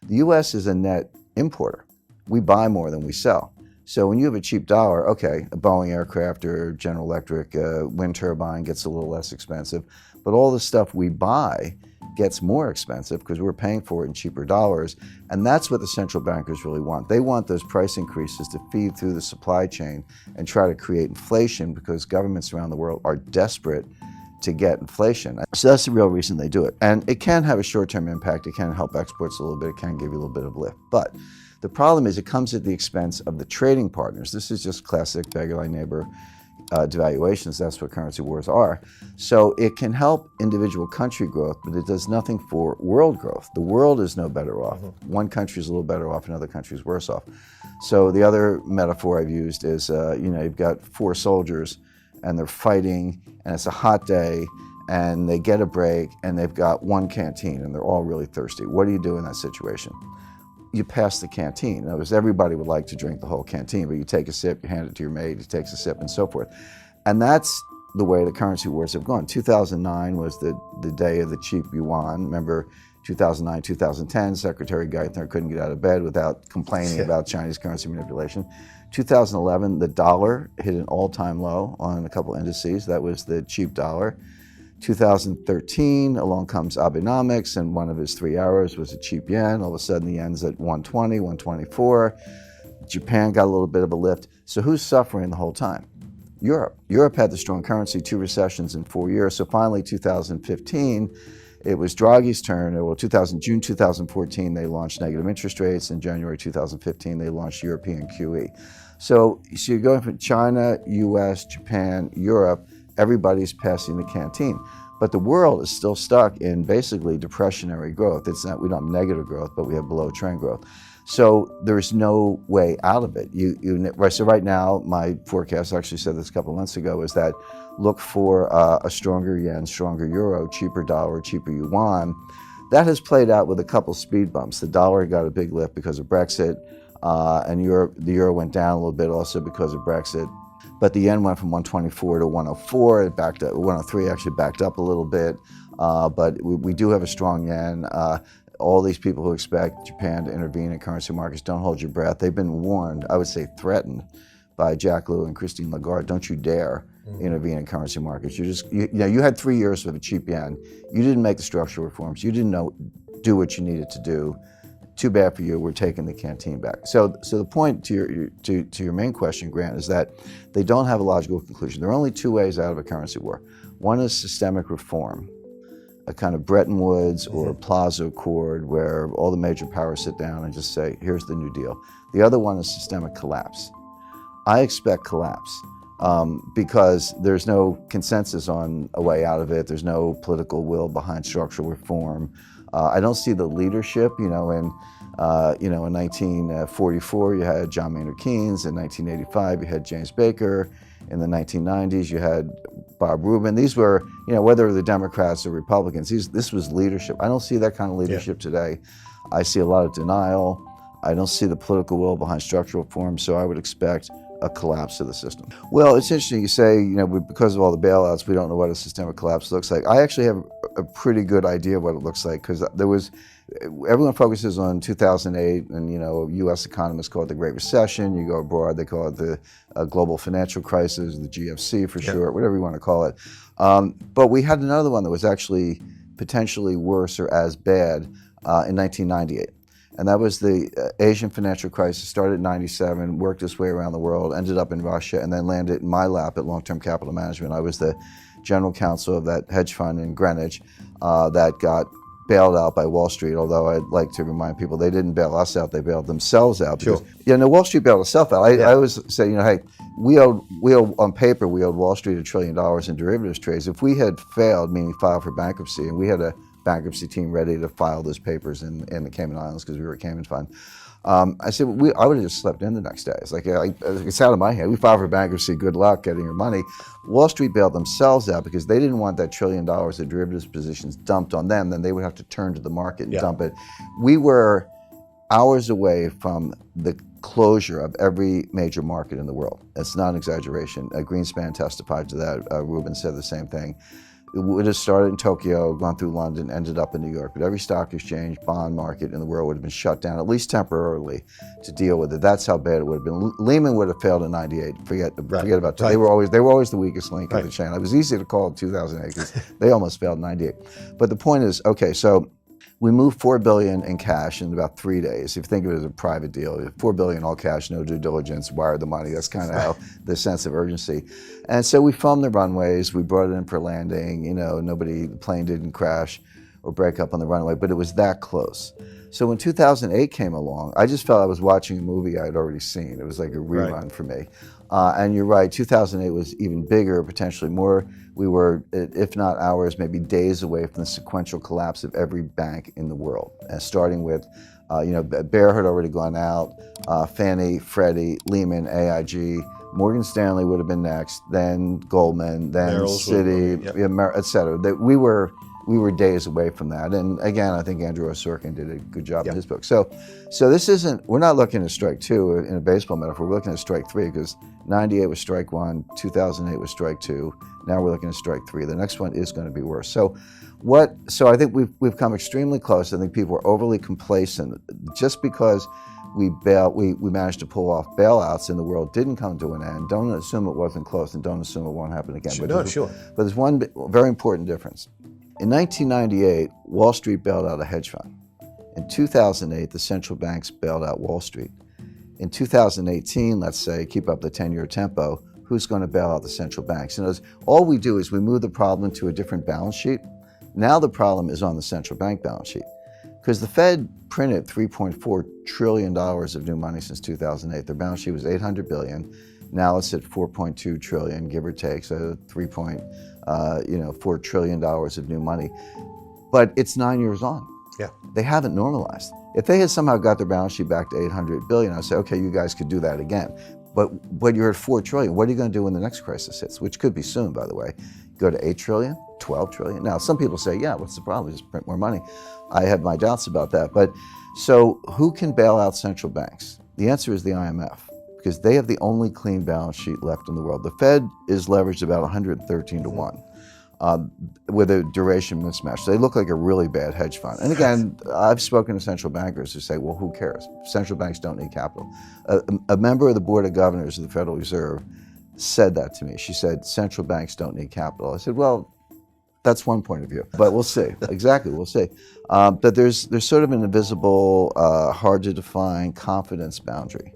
The U.S. is a net importer. We buy more than we sell. So when you have a cheap dollar, okay, a Boeing aircraft or General Electric wind turbine gets a little less expensive, but all the stuff we buy gets more expensive because we're paying for it in cheaper dollars, and that's what the central bankers really want. They want those price increases to feed through the supply chain and try to create inflation because governments around the world are desperate to get inflation. So that's the real reason they do it. And it can have a short-term impact. It can help exports a little bit. It can give you a little bit of lift. But the problem is it comes at the expense of the trading partners. This is just classic beggar thy neighbor devaluations. That's what currency wars are. So it can help individual country growth, but it does nothing for world growth. The world is no better off. One country is a little better off, another country is worse off. So the other metaphor I've used is, you've got 4 soldiers and they're fighting and it's a hot day and they get a break and they've got one canteen and they're all really thirsty. What do you do in that situation? You pass the canteen. In other words, everybody would like to drink the whole canteen, but you take a sip, you hand it to your mate, he takes a sip, and so forth. And that's the way the currency wars have gone. 2009 was the day of the cheap yuan. Remember, 2009, 2010, Secretary Geithner couldn't get out of bed without complaining about Chinese currency manipulation. 2011, the dollar hit an all-time low on a couple indices. That was the cheap dollar. 2013, along comes Abenomics, and one of his 3 hours was a cheap yen. All of a sudden, the yen's at 120, 124. Japan got a little bit of a lift. So who's suffering the whole time? Europe. Europe had the strong currency, 2 recessions in 4 years. So finally, 2015, it was Draghi's turn. Well, June 2014, they launched negative interest rates. In January 2015, they launched European QE. So you're going from China, US, Japan, Europe. Everybody's passing the canteen. But the world is still stuck in basically depressionary growth. It's not, we don't have negative growth, but we have below trend growth. So there's no way out of it. So right now, my forecast, I actually said this a couple of months ago, is that look for a stronger yen, stronger euro, cheaper dollar, cheaper yuan. That has played out with a couple speed bumps. The dollar got a big lift because of Brexit, and the euro went down a little bit also because of Brexit. But the yen went from 124 to 104. It backed up. 103 actually backed up a little bit. But we do have a strong yen. All these people who expect Japan to intervene in currency markets, don't hold your breath. They've been warned, I would say threatened, by Jack Lew and Christine Lagarde. Don't you dare intervene in currency markets. You had 3 years with a cheap yen. You didn't make the structural reforms. You didn't do what you needed to do. Too bad for you. We're taking the canteen back. So the point to your main question, Grant, is that they don't have a logical conclusion. There are only 2 ways out of a currency war. One is systemic reform, a kind of Bretton Woods or Plaza Accord where all the major powers sit down and just say, here's the New Deal. The other one is systemic collapse. I expect collapse because there's no consensus on a way out of it. There's no political will behind structural reform. I don't see the leadership. In 1944 you had John Maynard Keynes. In 1985 you had James Baker. In the 1990s you had Bob Rubin. These were, whether the Democrats or Republicans, this was leadership. I don't see that kind of leadership today. I see a lot of denial. I don't see the political will behind structural reform, so I would expect a collapse of the system. Well, it's interesting you say, because of all the bailouts, we don't know what a systemic collapse looks like. I actually have a pretty good idea of what it looks like, because everyone focuses on 2008, and U.S. economists call it the Great Recession. You go abroad, they call it the global financial crisis, the GFC for short, whatever you want to call it. But we had another one that was actually potentially worse or as bad in 1998. And that was the Asian financial crisis. Started in 97, worked its way around the world, ended up in Russia, and then landed in my lap at Long-Term Capital Management. I was the general counsel of that hedge fund in Greenwich that got bailed out by Wall Street, although I'd like to remind people they didn't bail us out, they bailed themselves out. Because, Wall Street bailed itself out. I always say, hey, we owed, on paper, we owed Wall Street $1 trillion in derivatives trades. If we had failed, meaning filed for bankruptcy, and we had a bankruptcy team ready to file those papers in the Cayman Islands because we were a Cayman fund. I said, I would have just slept in the next day. It's like, it's out of my head. We filed for bankruptcy, good luck getting your money. Wall Street bailed themselves out because they didn't want that $1 trillion of derivatives positions dumped on them. Then they would have to turn to the market and dump it. We were hours away from the closure of every major market in the world. It's not an exaggeration. Greenspan testified to that. Rubin said the same thing. It would have started in Tokyo, gone through London, ended up in New York. But every stock exchange, bond market in the world would have been shut down, at least temporarily, to deal with it. That's how bad it would have been. Lehman would have failed in '98. Forget about it. They were always the weakest link in the chain. It was easy to call in 2008 because they almost failed in '98. But the point is, okay, so we moved $4 billion in cash in about 3 days. If you think of it as a private deal, $4 billion all cash, no due diligence, wired the money. That's kind of how the sense of urgency. And so we filmed the runways. We brought it in for landing. The plane didn't crash or break up on the runway, but it was that close. So when 2008 came along, I just felt I was watching a movie I had already seen. It was like a rerun for me. And you're right, 2008 was even bigger, potentially more. We were, if not hours, maybe days away from the sequential collapse of every bank in the world. Starting with, Bear had already gone out, Fannie, Freddie, Lehman, AIG, Morgan Stanley would have been next, then Goldman, then Citi, et cetera. We were days away from that. And again, I think Andrew Sorkin did a good job in his book. So this isn't, we're not looking at strike two in a baseball metaphor, we're looking at strike three because 98 was strike one, 2008 was strike two, now we're looking at strike three. The next one is going to be worse. So I think we've come extremely close. I think people are overly complacent. Just because we managed to pull off bailouts in the world didn't come to an end. Don't assume it wasn't close and don't assume it won't happen again. Sure. But there's one very important difference. In 1998, Wall Street bailed out a hedge fund. In 2008, the central banks bailed out Wall Street. In 2018, let's say, keep up the 10-year tempo, who's going to bail out the central banks? All we do is we move the problem to a different balance sheet. Now the problem is on the central bank balance sheet. Because the Fed printed $3.4 trillion of new money since 2008. Their balance sheet was $800 billion. Now it's at $4.2 trillion, give or take, so $4 trillion of new money. But it's 9 years on. Yeah. They haven't normalized. If they had somehow got their balance sheet back to $800 billion, I'd say, okay, you guys could do that again. But you're at $4 trillion. What are you going to do when the next crisis hits, which could be soon, by the way? Go to $8 trillion, $12 trillion? Now, some people say, yeah, what's the problem? Just print more money. I have my doubts about that. But so who can bail out central banks? The answer is the IMF, because they have the only clean balance sheet left in the world. The Fed is leveraged about 113 to 1 with a duration mismatch. They look like a really bad hedge fund. And again, I've spoken to central bankers who say, well, who cares? Central banks don't need capital. A member of the Board of Governors of the Federal Reserve said that to me. She said, central banks don't need capital. I said, well, that's one point of view, but we'll see. Exactly, we'll see. But there's sort of an invisible, hard to define confidence boundary.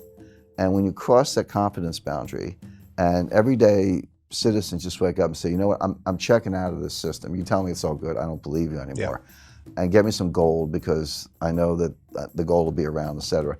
And when you cross that confidence boundary, and every day citizens just wake up and say, you know what, I'm checking out of this system. You tell me it's all good, I don't believe you anymore. And get me some gold because I know that the gold will be around, et cetera.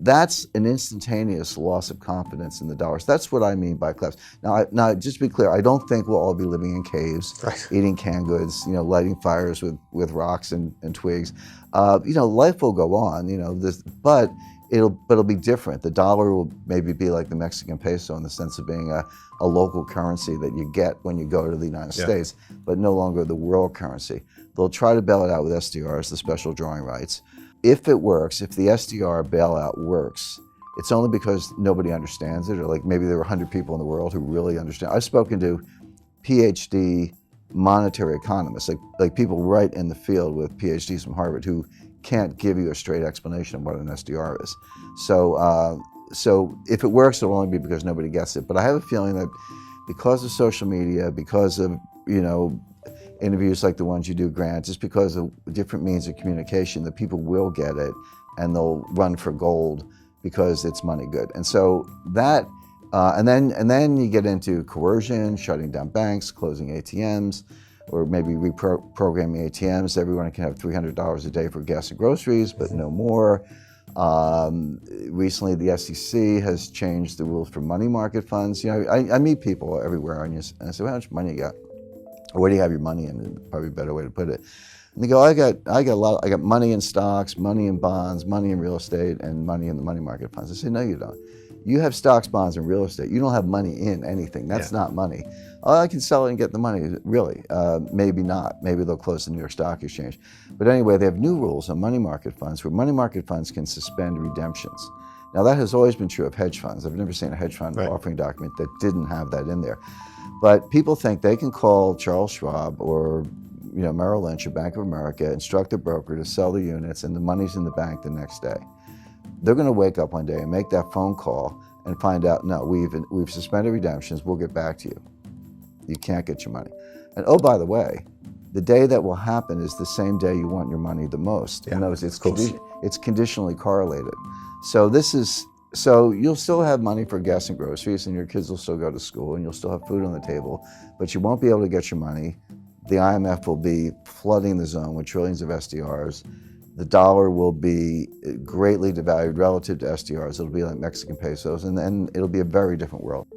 That's an instantaneous loss of confidence in the dollars. That's what I mean by collapse. Now, just to be clear, I don't think we'll all be living in caves, eating canned goods, lighting fires with rocks and twigs. Life will go on, but it'll be different. The dollar will maybe be like the Mexican peso in the sense of being a local currency that you get when you go to the United States, but no longer the world currency. They'll try to bail it out with SDRs, the special drawing rights. If it works, if the SDR bailout works, it's only because nobody understands it, or like maybe there were 100 people in the world who really understand. I've spoken to PhD monetary economists, like people right in the field with PhDs from Harvard who can't give you a straight explanation of what an SDR is. So if it works, it'll only be because nobody gets it. But I have a feeling that because of social media, because of, interviews like the ones you do, Grant, just because of different means of communication, that people will get it and they'll run for gold because it's money good. And so that, and then you get into coercion, shutting down banks, closing ATMs, or maybe reprogramming ATMs. Everyone can have $300 a day for gas and groceries, but no more. Recently, the SEC has changed the rules for money market funds. I meet people everywhere, and I say, well, how much money you got? Or where do you have your money in? Probably a better way to put it. And they go, I got money in stocks, money in bonds, money in real estate, and money in the money market funds. I say, no, you don't. You have stocks, bonds, and real estate. You don't have money in anything. That's not money. Oh, I can sell it and get the money. Really? Maybe not. Maybe they'll close the New York Stock Exchange. But anyway, they have new rules on money market funds where money market funds can suspend redemptions. Now that has always been true of hedge funds. I've never seen a hedge fund Right. offering document that didn't have that in there. But people think they can call Charles Schwab or Merrill Lynch or Bank of America, instruct the broker to sell the units, and the money's in the bank the next day. They're going to wake up one day and make that phone call and find out, no, we've suspended redemptions, we'll get back to you. You can't get your money. And oh, by the way, the day that will happen is the same day you want your money the most. Yeah, In other words, of it's conditionally correlated. So you'll still have money for gas and groceries, and your kids will still go to school, and you'll still have food on the table, but you won't be able to get your money. The IMF will be flooding the zone with trillions of SDRs. The dollar will be greatly devalued relative to SDRs. It'll be like Mexican pesos, and then it'll be a very different world.